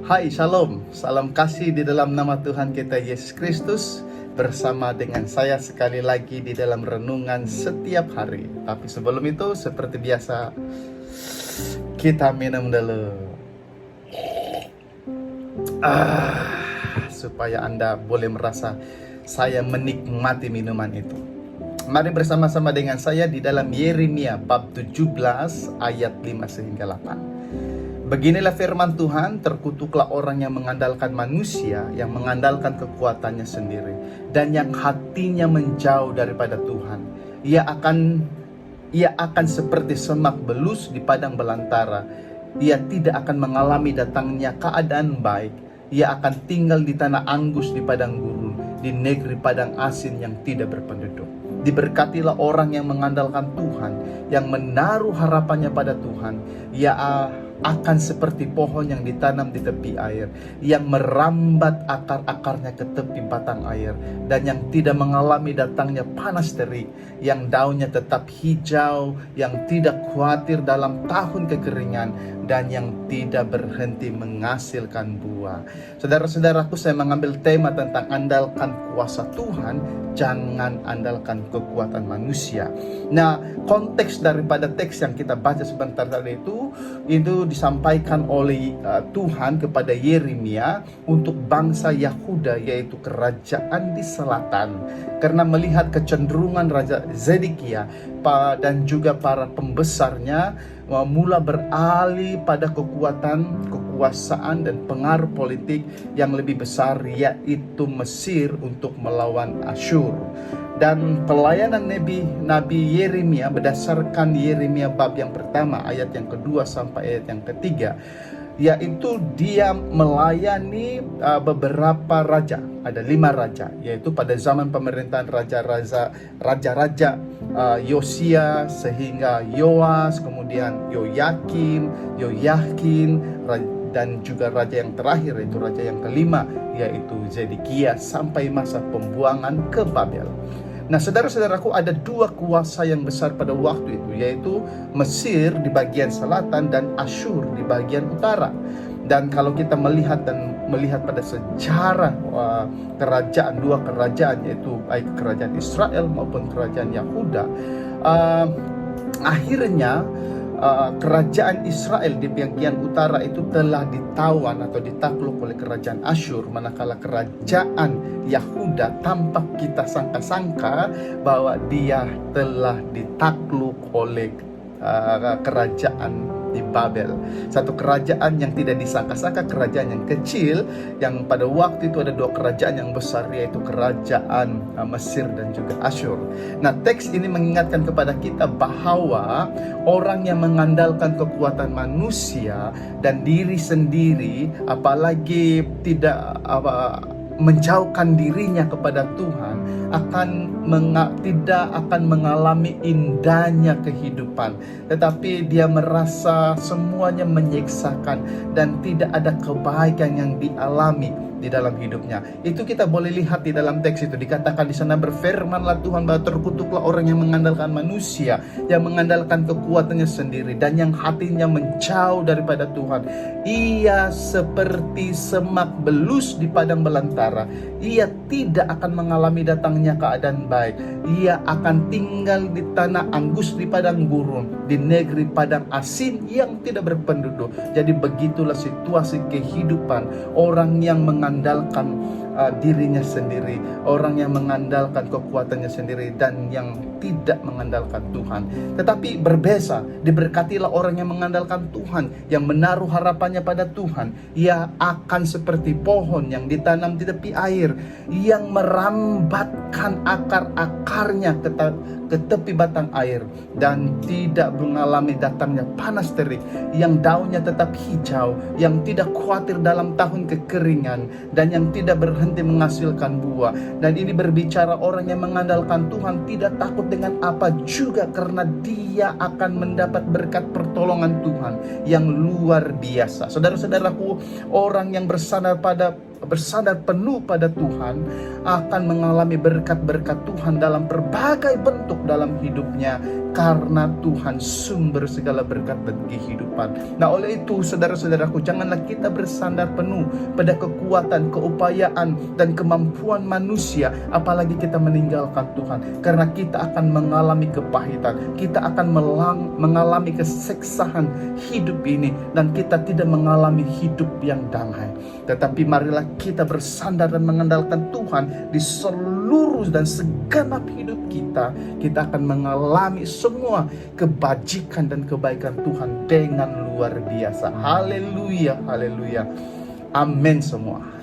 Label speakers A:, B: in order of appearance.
A: Hai, Shalom. Salam kasih di dalam nama Tuhan kita Yesus Kristus. Bersama dengan saya sekali lagi di dalam renungan setiap hari. Tapi sebelum itu, seperti biasa, kita minum dulu. Supaya Anda boleh merasa saya menikmati minuman itu. Mari bersama-sama dengan saya di dalam Yeremia bab 17 ayat 5 sehingga 8. Beginilah firman Tuhan, terkutuklah orang yang mengandalkan manusia, yang mengandalkan kekuatannya sendiri, dan yang hatinya menjauh daripada Tuhan. Ia akan seperti semak belus di padang belantara. Ia tidak akan mengalami datangnya keadaan baik. Ia akan tinggal di tanah anggus di padang gurun, di negeri padang asin yang tidak berpenduduk. Diberkatilah orang yang mengandalkan Tuhan, yang menaruh harapannya pada Tuhan. Ia akan seperti pohon yang ditanam di tepi air, yang merambat akar-akarnya ke tepi batang air, dan yang tidak mengalami datangnya panas terik, yang daunnya tetap hijau, yang tidak khawatir dalam tahun kekeringan, dan yang tidak berhenti menghasilkan buah. Saudara-saudaraku, saya mengambil tema tentang andalkan kuasa Tuhan, jangan andalkan kekuatan manusia. Nah, konteks daripada teks yang kita baca sebentar tadi itu disampaikan oleh Tuhan kepada Yeremia untuk bangsa Yahuda, yaitu kerajaan di selatan, karena melihat kecenderungan Raja Zedekia dan juga para pembesarnya mula beralih pada kekuasaan dan pengaruh politik yang lebih besar, yaitu Mesir, untuk melawan Asyur. Dan pelayanan Nabi Yeremia berdasarkan Yeremia bab yang pertama ayat yang kedua sampai ayat yang ketiga, yaitu dia melayani beberapa raja. Ada 5 raja, yaitu pada zaman pemerintahan raja-raja Yosia sehingga Yoas, kemudian Yoyakim, dan juga raja yang terakhir, yaitu raja yang kelima, yaitu Zedekia, sampai masa pembuangan ke Babel. Nah, saudara-saudaraku, ada 2 kuasa yang besar pada waktu itu, yaitu Mesir di bagian selatan dan Asyur di bagian utara. Dan kalau kita melihat pada sejarah kerajaan, 2 kerajaan, yaitu baik kerajaan Israel maupun kerajaan Yahuda, akhirnya kerajaan Israel di bagian utara itu telah ditawan atau ditakluk oleh kerajaan Asyur, manakala kerajaan Yahuda tampak kita sangka-sangka bahwa dia telah ditakluk oleh kerajaan di Babel. Satu kerajaan yang tidak disangka-sangka, kerajaan yang kecil, yang pada waktu itu ada 2 kerajaan yang besar, yaitu kerajaan Mesir dan juga Asyur. Nah, teks ini mengingatkan kepada kita bahwa orang yang mengandalkan kekuatan manusia dan diri sendiri, apalagi tidak menjauhkan dirinya kepada Tuhan, tidak akan mengalami indahnya kehidupan, tetapi dia merasa semuanya menyiksakan dan tidak ada kebaikan yang dialami di dalam hidupnya. Itu kita boleh lihat di dalam teks itu. Dikatakan di sana, berfirmanlah Tuhan bahwa terkutuklah orang yang mengandalkan manusia, yang mengandalkan kekuatannya sendiri, dan yang hatinya menjauh daripada Tuhan. Ia seperti semak belus di padang belantara. Ia tidak akan mengalami datangnya keadaan baik. Ia akan tinggal di tanah anggus di padang gurun, di negeri padang asin yang tidak berpenduduk. Jadi begitulah situasi kehidupan orang yang mengandalkan dirinya sendiri, orang yang mengandalkan kekuatannya sendiri, dan yang tidak mengandalkan Tuhan. Tetapi berbeza, diberkatilah orang yang mengandalkan Tuhan, yang menaruh harapannya pada Tuhan. Ia akan seperti pohon yang ditanam di tepi air, yang merambatkan akar-akarnya ke tepi batang air, dan tidak mengalami datangnya panas terik, yang daunnya tetap hijau, yang tidak khawatir dalam tahun kekeringan, dan yang tidak berhenti menghasilkan buah. Dan ini berbicara orang yang mengandalkan Tuhan tidak takut dengan apa juga, karena dia akan mendapat berkat pertolongan Tuhan yang luar biasa. Saudara-saudaraku, orang yang bersandar pada bersandar penuh pada Tuhan akan mengalami berkat-berkat Tuhan dalam berbagai bentuk dalam hidupnya, karena Tuhan sumber segala berkat dan kehidupan. Nah, oleh itu saudara-saudaraku, janganlah kita bersandar penuh pada kekuatan, keupayaan, dan kemampuan manusia, apalagi kita meninggalkan Tuhan, karena kita akan mengalami kepahitan, kita akan mengalami keseksaan hidup ini, dan kita tidak mengalami hidup yang damai. Tetapi marilah kita bersandar dan mengandalkan Tuhan di seluruh dan segenap hidup kita. Kita akan mengalami semua kebajikan dan kebaikan Tuhan dengan luar biasa. Haleluya, haleluya. Amin semua.